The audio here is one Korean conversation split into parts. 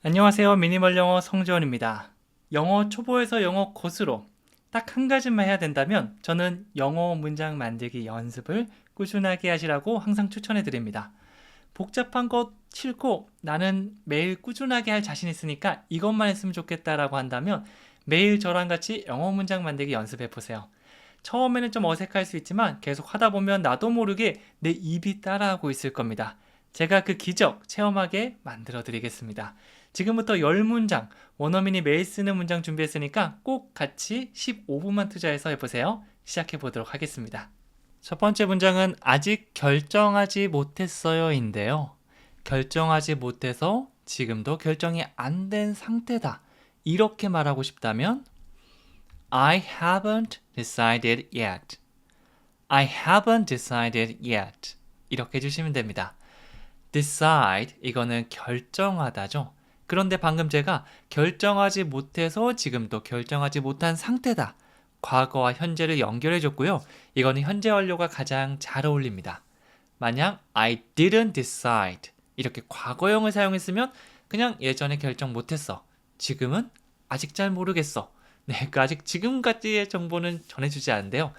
안녕하세요. 미니멀 영어 성지원입니다. 영어 초보에서 영어 고수로 딱 한 가지만 해야 된다면 저는 영어 문장 만들기 연습을 꾸준하게 하시라고 항상 추천해 드립니다. 복잡한 것 싫고 나는 매일 꾸준하게 할 자신 있으니까 이것만 했으면 좋겠다라고 한다면 매일 저랑 같이 영어 문장 만들기 연습해 보세요. 처음에는 좀 어색할 수 있지만 계속 하다 보면 나도 모르게 내 입이 따라하고 있을 겁니다. 제가 그 기적 체험하게 만들어 드리겠습니다. 지금부터 10문장, 원어민이 매일 쓰는 문장 준비했으니까 꼭 같이 15분만 투자해서 해보세요. 시작해 보도록 하겠습니다. 첫 번째 문장은 아직 결정하지 못했어요 인데요. 결정하지 못해서 지금도 결정이 안 된 상태다. 이렇게 말하고 싶다면 I haven't decided yet. I haven't decided yet. 이렇게 해주시면 됩니다. decide, 이거는 결정하다죠. 그런데 방금 제가 결정하지 못해서 지금도 결정하지 못한 상태다. 과거와 현재를 연결해 줬고요. 이거는 현재 완료가 가장 잘 어울립니다. 만약 I didn't decide 이렇게 과거형을 사용했으면 그냥 예전에 결정 못했어. 지금은 아직 잘 모르겠어. 네, 그 아직 지금까지의 정보는 전해주지 않는데요.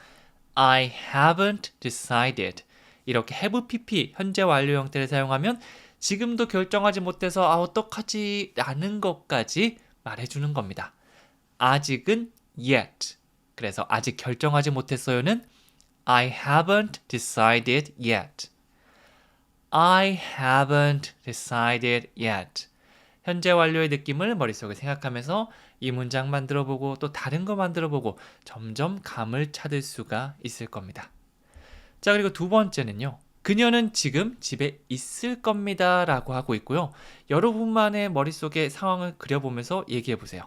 I haven't decided. 이렇게 have pp 현재 완료 형태를 사용하면 지금도 결정하지 못해서 어떡하지 라는 것까지 말해주는 겁니다. 아직은 yet. 그래서 아직 결정하지 못했어요는 I haven't decided yet. I haven't decided yet. 현재 완료의 느낌을 머릿속에 생각하면서 이 문장 만들어보고 또 다른 거 만들어보고 점점 감을 찾을 수가 있을 겁니다. 자, 그리고 두 번째는요. 그녀는 지금 집에 있을 겁니다 라고 하고 있고요. 여러분만의 머릿속에 상황을 그려보면서 얘기해보세요.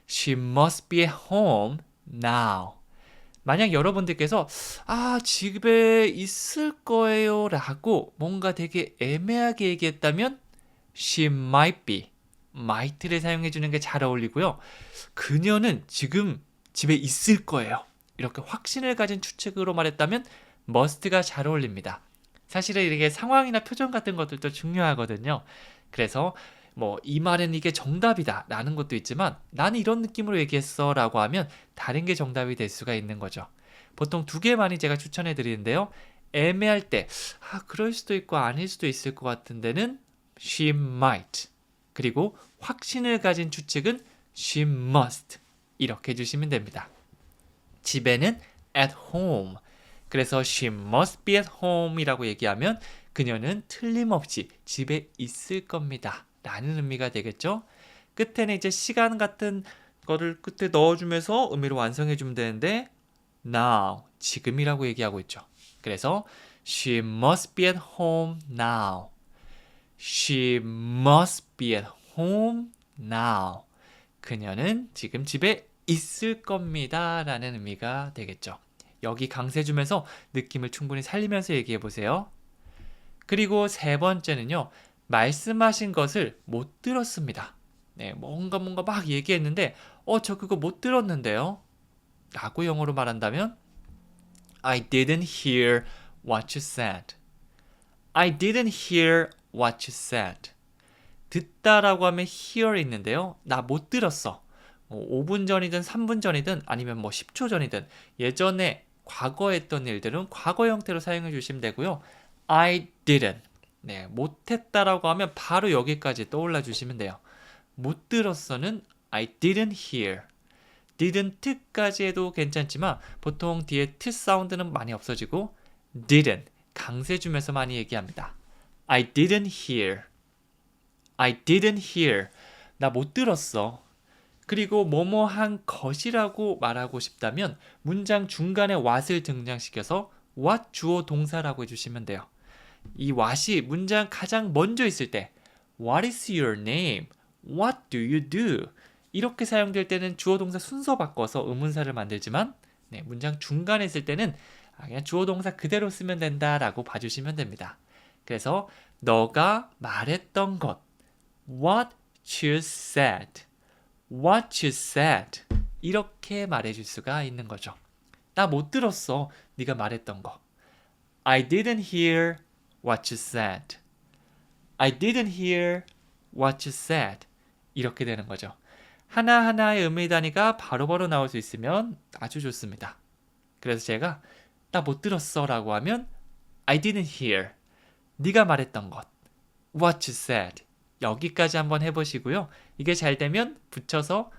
She must be at home now. 만약 여러분들께서 집에 있을 거예요 라고 뭔가 되게 애매하게 얘기했다면 She might be, might를 사용해 주는 게 잘 어울리고요. 그녀는 지금 집에 있을 거예요. 이렇게 확신을 가진 추측으로 말했다면 must가 잘 어울립니다. 사실은 이게 상황이나 표정 같은 것들도 중요하거든요. 그래서 이 말은 이게 정답이다 라는 것도 있지만 나는 이런 느낌으로 얘기했어 라고 하면 다른 게 정답이 될 수가 있는 거죠. 보통 두 개 많이 제가 추천해 드리는데요. 애매할 때 그럴 수도 있고 아닐 수도 있을 것 같은 데는 she might. 그리고 확신을 가진 추측은 she must. 이렇게 해주시면 됩니다. 집에는 at home. 그래서 she must be at home 이라고 얘기하면 그녀는 틀림없이 집에 있을 겁니다. 라는 의미가 되겠죠. 끝에는 이제 시간 같은 거를 끝에 넣어주면서 의미를 완성해주면 되는데 now, 지금이라고 얘기하고 있죠. 그래서 she must be at home now. She must be at home now. 그녀는 지금 집에 있을 겁니다. 라는 의미가 되겠죠. 여기 강세 주면서 느낌을 충분히 살리면서 얘기해 보세요. 그리고 세 번째는요. 말씀하신 것을 못 들었습니다. 네, 뭔가 막 얘기했는데 저 그거 못 들었는데요. 라고 영어로 말한다면 I didn't hear what you said. I didn't hear what you said. 듣다라고 하면 hear 있는데요. 나 못 들었어. 5분 전이든 3분 전이든 아니면 10초 전이든 예전에 과거에 했던 일들은 과거 형태로 사용해 주시면 되고요. I didn't. 네, 못했다라고 하면 바로 여기까지 떠올라 주시면 돼요. 못 들었어는 I didn't hear. didn't까지 해도 괜찮지만 보통 뒤에 t 사운드는 많이 없어지고 didn't 강세 주면서 많이 얘기합니다. I didn't hear. I didn't hear. 나 못 들었어. 그리고 뭐뭐한 것이라고 말하고 싶다면 문장 중간에 what을 등장시켜서 what 주어 동사라고 해주시면 돼요. 이 what이 문장 가장 먼저 있을 때 What is your name? What do you do? 이렇게 사용될 때는 주어 동사 순서 바꿔서 의문사를 만들지만 문장 중간에 있을 때는 그냥 주어 동사 그대로 쓰면 된다라고 봐주시면 됩니다. 그래서 너가 말했던 것 What you said. What you said. 이렇게 말해줄 수가 있는 거죠. 나 못 들었어. 네가 말했던 거. I didn't hear what you said. I didn't hear what you said. 이렇게 되는 거죠. 하나하나의 의미 단위가 바로바로 나올 수 있으면 아주 좋습니다. 그래서 제가 나 못 들었어 라고 하면 I didn't hear. 네가 말했던 것. What you said. 여기까지 한번 해보시고요. 이게 잘 되면 붙여서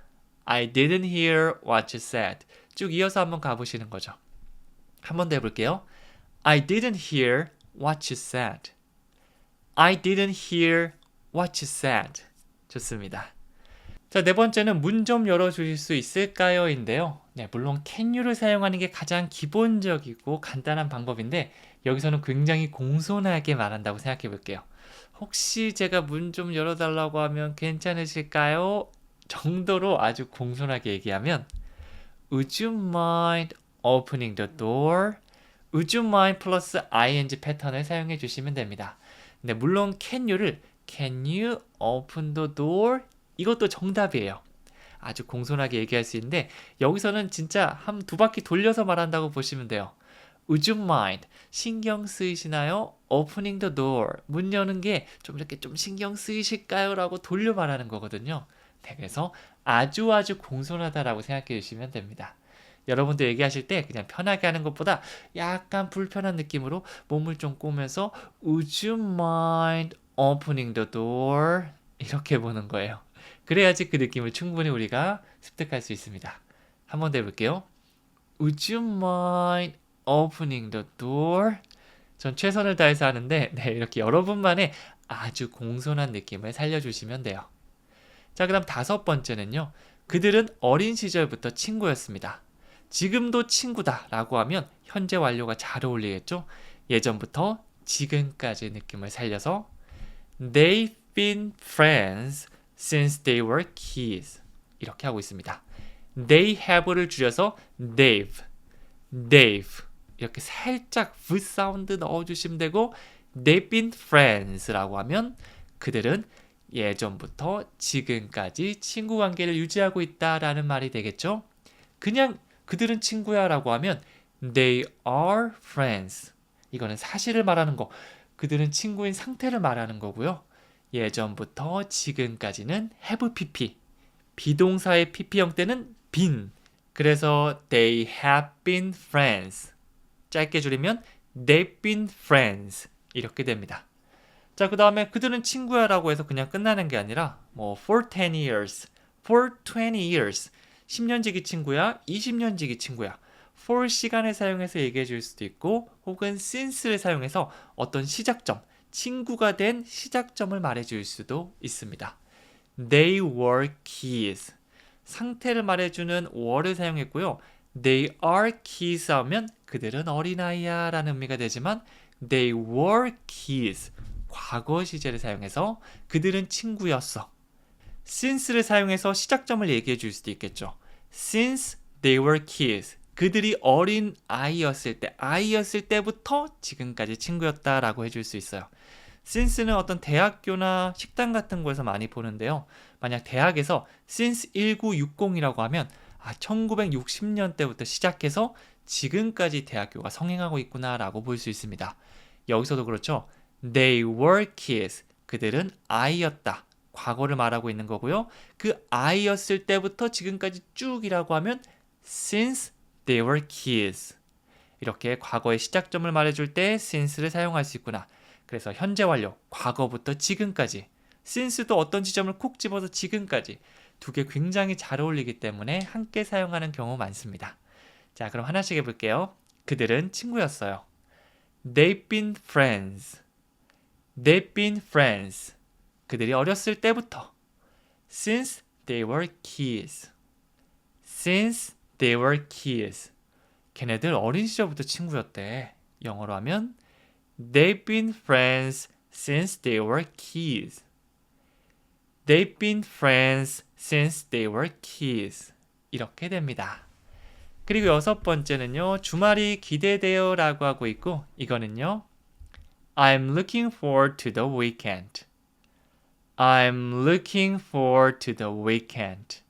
I didn't hear what you said. 쭉 이어서 한번 가보시는 거죠. 한 번 더 해볼게요. I didn't hear what you said. I didn't hear what you said. 좋습니다. 자, 네 번째는 문 좀 열어주실 수 있을까요? 인데요. 네, 물론 can you를 사용하는 게 가장 기본적이고 간단한 방법인데 여기서는 굉장히 공손하게 말한다고 생각해 볼게요. 혹시 제가 문 좀 열어달라고 하면 괜찮으실까요? 정도로 아주 공손하게 얘기하면 Would you mind opening the door? Would you mind 플러스 ing 패턴을 사용해 주시면 됩니다. 네, 물론 can you를 Can you open the door? 이것도 정답이에요. 아주 공손하게 얘기할 수 있는데 여기서는 진짜 한 두 바퀴 돌려서 말한다고 보시면 돼요. Would you mind? 신경 쓰이시나요? Opening the door. 문 여는 게 좀 이렇게 좀 신경 쓰이실까요? 라고 돌려 말하는 거거든요. 네, 그래서 아주 공손하다라고 생각해 주시면 됩니다. 여러분도 얘기하실 때 그냥 편하게 하는 것보다 약간 불편한 느낌으로 몸을 좀 꼬면서 Would you mind opening the door? 이렇게 보는 거예요. 그래야지 그 느낌을 충분히 우리가 습득할 수 있습니다. 한 번 더 해볼게요. Would you mind opening the door? 전 최선을 다해서 하는데 네, 이렇게 여러분만의 아주 공손한 느낌을 살려주시면 돼요. 자, 그 다음 다섯 번째는요. 그들은 어린 시절부터 친구였습니다. 지금도 친구다 라고 하면 현재 완료가 잘 어울리겠죠? 예전부터 지금까지 느낌을 살려서 They've been friends since they were kids. 이렇게 하고 있습니다. They have를 줄여서 they've 이렇게 살짝 V 사운드 넣어주시면 되고 They've been friends라고 하면 그들은 예전부터 지금까지 친구 관계를 유지하고 있다라는 말이 되겠죠. 그냥 그들은 친구야 라고 하면 They are friends. 이거는 사실을 말하는 거. 그들은 친구인 상태를 말하는 거고요. 예전부터 지금까지는 have pp. 비동사의 pp형 때는 been. 그래서 they have been friends. 짧게 줄이면 they've been friends. 이렇게 됩니다. 자, 그 다음에 그들은 친구야 라고 해서 그냥 끝나는 게 아니라 for 10 years, for 20 years 10년지기 친구야, 20년지기 친구야. for 시간을 사용해서 얘기해 줄 수도 있고 혹은 since를 사용해서 어떤 시작점, 친구가 된 시작점을 말해 줄 수도 있습니다. They were kids. 상태를 말해주는 were를 사용했고요. They are kids 하면 그들은 어린아이야 라는 의미가 되지만 They were kids. 과거 시제를 사용해서 그들은 친구였어. Since를 사용해서 시작점을 얘기해 줄 수도 있겠죠. Since they were kids. 그들이 어린 아이였을 때부터 지금까지 친구였다라고 해줄 수 있어요. since는 어떤 대학교나 식당 같은 곳에서 많이 보는데요. 만약 대학에서 since 1960이라고 하면 1960년대부터 시작해서 지금까지 대학교가 성행하고 있구나라고 볼 수 있습니다. 여기서도 그렇죠. They were kids. 그들은 아이였다. 과거를 말하고 있는 거고요. 그 아이였을 때부터 지금까지 쭉이라고 하면 since they were kids. 이렇게 과거의 시작점을 말해줄 때 since를 사용할 수 있구나. 그래서 현재 완료, 과거부터 지금까지. since도 어떤 지점을 콕 집어서 지금까지. 두 개 굉장히 잘 어울리기 때문에 함께 사용하는 경우 많습니다. 자, 그럼 하나씩 해볼게요. 그들은 친구였어요. They've been friends. They've been friends. 그들이 어렸을 때부터. Since they were kids. Since they were kids. 걔네들 어린 시절부터 친구였대. 영어로 하면 They've been friends since they were kids. They've been friends since they were kids. 이렇게 됩니다. 그리고 여섯 번째는요. 주말이 기대돼요 라고 하고 있고 이거는요. I'm looking forward to the weekend. I'm looking forward to the weekend.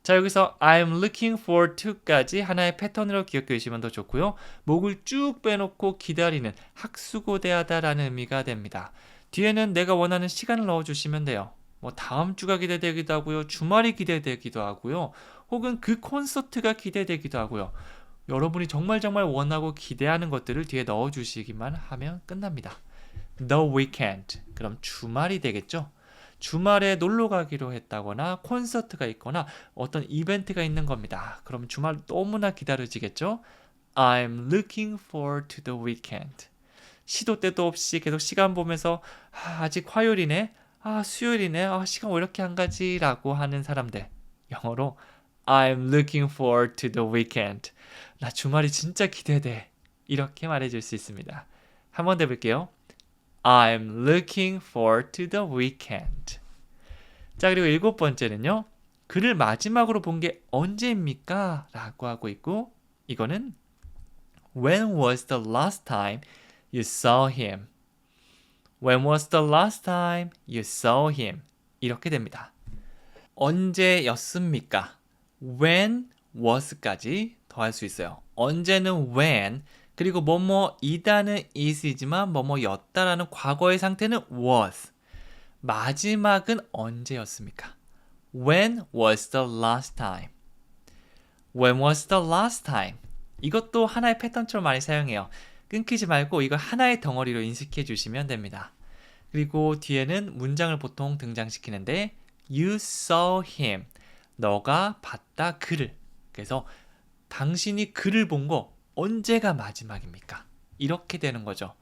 자, 여기서 I'm looking forward to까지 하나의 패턴으로 기억해 주시면 더 좋고요. 목을 쭉 빼놓고 기다리는 학수고대하다라는 의미가 됩니다. 뒤에는 내가 원하는 시간을 넣어주시면 돼요. 뭐 다음 주가 기대되기도 하고요. 주말이 기대되기도 하고요. 혹은 그 콘서트가 기대되기도 하고요. 여러분이 정말 원하고 기대하는 것들을 뒤에 넣어주시기만 하면 끝납니다. The weekend. 그럼 주말이 되겠죠? 주말에 놀러 가기로 했다거나 콘서트가 있거나 어떤 이벤트가 있는 겁니다. 그럼 주말 너무나 기다려지겠죠? I'm looking forward to the weekend. 시도 때도 없이 계속 시간 보면서 아직 화요일이네, 수요일이네, 시간 왜 이렇게 안 가지? 라고 하는 사람들. 영어로 I'm looking forward to the weekend. 나 주말이 진짜 기대돼. 이렇게 말해줄 수 있습니다. 한 번 더 해볼게요. I'm looking forward to the weekend. 자, 그리고 7번째는요. 그를 마지막으로 본 게 언제입니까? 라고 하고 있고, 이거는 When was the last time you saw him? When was the last time you saw him? 이렇게 됩니다. 언제였습니까? When was까지 더할 수 있어요. 언제는 when, 그리고 뭐뭐이다는 is이지만 뭐뭐였다라는 과거의 상태는 was. 마지막은 언제였습니까? When was the last time? When was the last time? 이것도 하나의 패턴처럼 많이 사용해요. 끊기지 말고 이걸 하나의 덩어리로 인식해 주시면 됩니다. 그리고 뒤에는 문장을 보통 등장시키는데 You saw him. 너가 봤다 그를. 그래서 당신이 그를 본 거 언제가 마지막입니까? 이렇게 되는 거죠.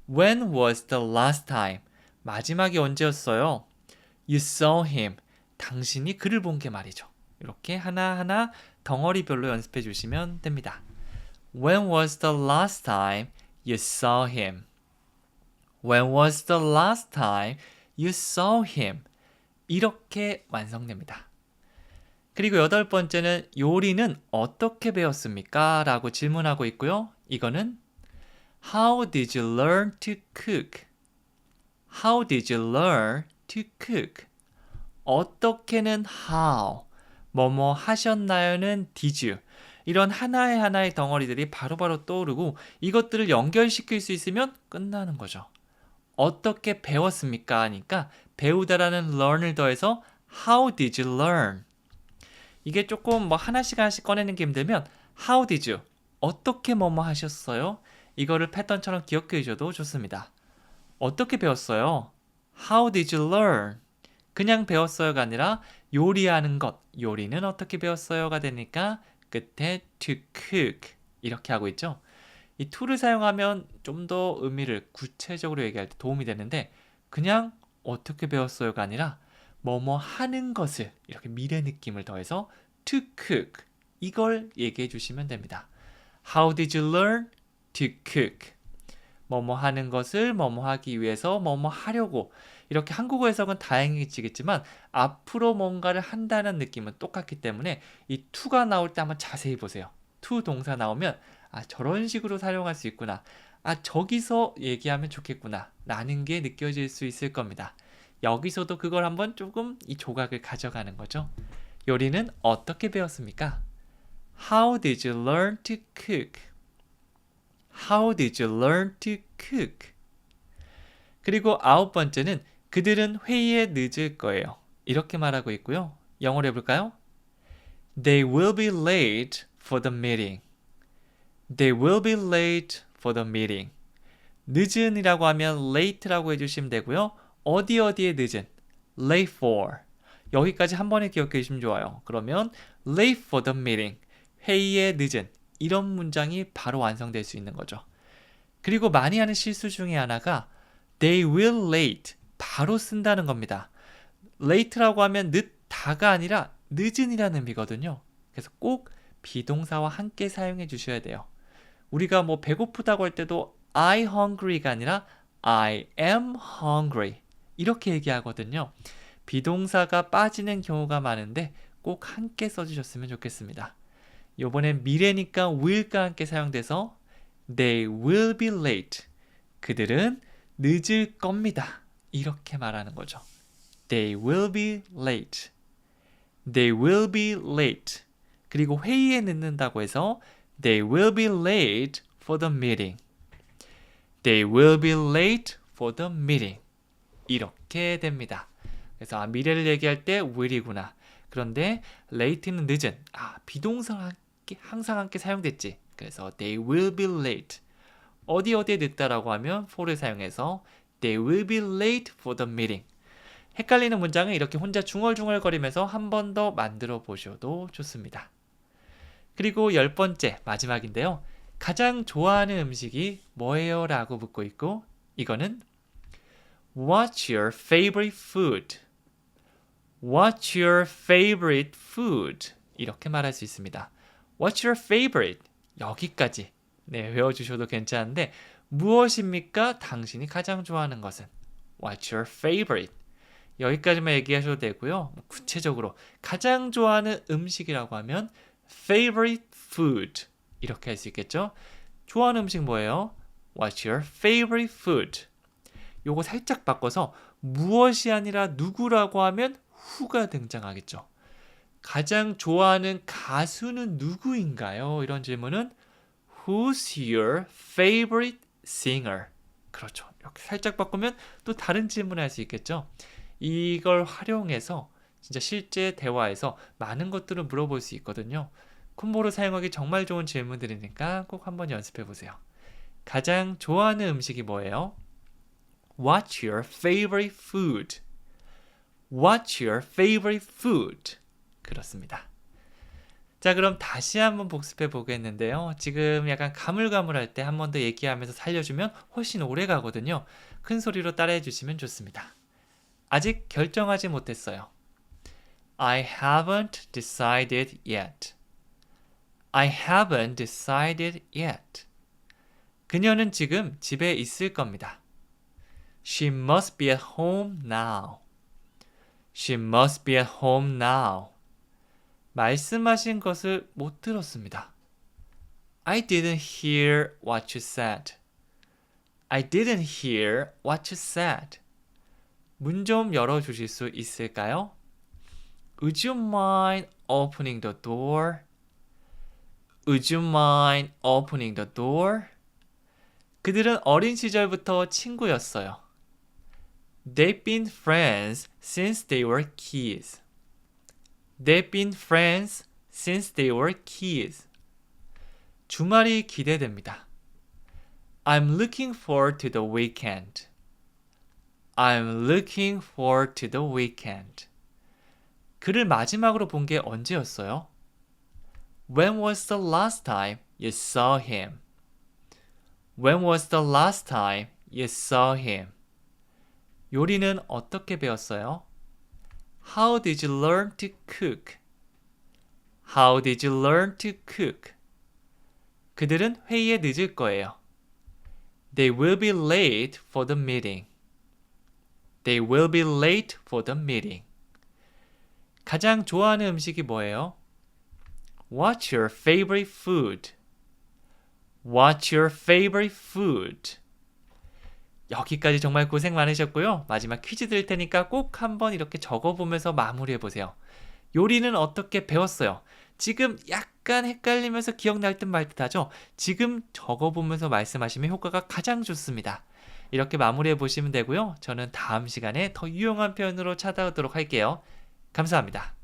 When was the last time? 마지막이 언제였어요? You saw him. 당신이 그를 본 게 말이죠. 이렇게 하나하나 덩어리별로 연습해 주시면 됩니다. When was the last time you saw him? When was the last time you saw him? 이렇게 완성됩니다. 그리고 8번째는 요리는 어떻게 배웠습니까? 라고 질문하고 있고요. 이거는 How did you learn to cook? How did you learn to cook? 어떻게는 how, 뭐뭐 하셨나요는 did you. 이런 하나의 덩어리들이 바로바로 떠오르고 이것들을 연결시킬 수 있으면 끝나는 거죠. 어떻게 배웠습니까? 하니까 배우다라는 learn을 더해서 How did you learn? 이게 조금 뭐 하나씩 꺼내는 게 힘들면 How did you? 어떻게 뭐뭐 하셨어요? 이거를 패턴처럼 기억해 줘도 좋습니다. 어떻게 배웠어요? How did you learn? 그냥 배웠어요가 아니라 요리하는 것, 요리는 어떻게 배웠어요가 되니까 끝에 to cook 이렇게 하고 있죠. 이 to를 사용하면 좀 더 의미를 구체적으로 얘기할 때 도움이 되는데 그냥 어떻게 배웠어요가 아니라 뭐뭐 하는 것을 이렇게 미래 느낌을 더해서 to cook 이걸 얘기해 주시면 됩니다. How did you learn to cook? 뭐뭐 하는 것을 뭐뭐 하기 위해서 뭐뭐 하려고 이렇게 한국어 해석은 다양해지겠지만 앞으로 뭔가를 한다는 느낌은 똑같기 때문에 이 to가 나올 때 한번 자세히 보세요. to 동사 나오면 저런 식으로 사용할 수 있구나. 저기서 얘기하면 좋겠구나. 라는 게 느껴질 수 있을 겁니다. 여기서도 그걸 한번 조금 이 조각을 가져가는 거죠. 요리는 어떻게 배웠습니까? How did you learn to cook? How did you learn to cook? 그리고 9번째는 그들은 회의에 늦을 거예요. 이렇게 말하고 있고요. 영어로 해볼까요? They will be late for the meeting. They will be late for the meeting. 늦은이라고 하면 late라고 해주시면 되고요. 어디에 늦은? late for. 여기까지 한 번에 기억해 주시면 좋아요. 그러면 late for the meeting. 회의에 늦은. 이런 문장이 바로 완성될 수 있는 거죠. 그리고 많이 하는 실수 중에 하나가 they will late. 바로 쓴다는 겁니다. late라고 하면 늦다가 아니라 늦은이라는 의미거든요. 그래서 꼭 비동사와 함께 사용해 주셔야 돼요. 우리가 뭐 배고프다고 할 때도 I hungry가 아니라 I am hungry 이렇게 얘기하거든요. 비동사가 빠지는 경우가 많은데 꼭 함께 써주셨으면 좋겠습니다. 이번엔 미래니까 will과 함께 사용돼서 They will be late. 그들은 늦을 겁니다. 이렇게 말하는 거죠. They will be late. They will be late. 그리고 회의에 늦는다고 해서 They will be late for the meeting. They will be late for the meeting. 이렇게 됩니다. 그래서 미래를 얘기할 때 will이구나. 그런데 late는 늦은. 비동사가 항상 함께 사용됐지. 그래서 they will be late. 어디에 늦다라고 하면 for를 사용해서 they will be late for the meeting. 헷갈리는 문장은 이렇게 혼자 중얼중얼거리면서 한 번 더 만들어 보셔도 좋습니다. 그리고 10번째 마지막인데요. 가장 좋아하는 음식이 뭐예요? 라고 묻고 있고 이거는 What's your favorite food? What's your favorite food? 이렇게 말할 수 있습니다. What's your favorite? 여기까지 외워주셔도 괜찮은데 무엇입니까? 당신이 가장 좋아하는 것은 What's your favorite? 여기까지만 얘기하셔도 되고요. 구체적으로 가장 좋아하는 음식이라고 하면 favorite food 이렇게 할 수 있겠죠? 좋아하는 음식 뭐예요? What's your favorite food? 요거 살짝 바꿔서 무엇이 아니라 누구라고 하면 who가 등장하겠죠. 가장 좋아하는 가수는 누구인가요? 이런 질문은 Who's your favorite singer? 그렇죠. 이렇게 살짝 바꾸면 또 다른 질문을 할 수 있겠죠. 이걸 활용해서 진짜 실제 대화에서 많은 것들을 물어볼 수 있거든요. 콤보를 사용하기 정말 좋은 질문들이니까 꼭 한번 연습해 보세요. 가장 좋아하는 음식이 뭐예요? What's your favorite food? What's your favorite food? 그렇습니다. 자, 그럼 다시 한번 복습해 보겠는데요. 지금 약간 가물가물할 때 한 번 더 얘기하면서 살려주면 훨씬 오래 가거든요. 큰 소리로 따라해 주시면 좋습니다. 아직 결정하지 못했어요. I haven't decided yet. I haven't decided yet. 그녀는 지금 집에 있을 겁니다. She must be at home now. She must be at home now. 말씀하신 것을 못 들었습니다. I didn't hear what you said. I didn't hear what you said. 문 좀 열어주실 수 있을까요? Would you mind opening the door? Would you mind opening the door? 그들은 어린 시절부터 친구였어요. They've been friends since they were kids. They've been friends since they were kids. 주말이 기대됩니다. I'm looking forward to the weekend. I'm looking forward to the weekend. 그를 마지막으로 본 게 언제였어요? When was the last time you saw him? When was the last time you saw him? 요리는 어떻게 배웠어요? How did you learn to cook? How did you learn to cook? 그들은 회의에 늦을 거예요. They will be late for the meeting. They will be late for the meeting. 가장 좋아하는 음식이 뭐예요? What's your favorite food? What's your favorite food? 여기까지 정말 고생 많으셨고요. 마지막 퀴즈 드릴 테니까 꼭 한번 이렇게 적어보면서 마무리해보세요. 요리는 어떻게 배웠어요? 지금 약간 헷갈리면서 기억날 듯 말 듯 하죠? 지금 적어보면서 말씀하시면 효과가 가장 좋습니다. 이렇게 마무리해보시면 되고요. 저는 다음 시간에 더 유용한 표현으로 찾아오도록 할게요. 감사합니다.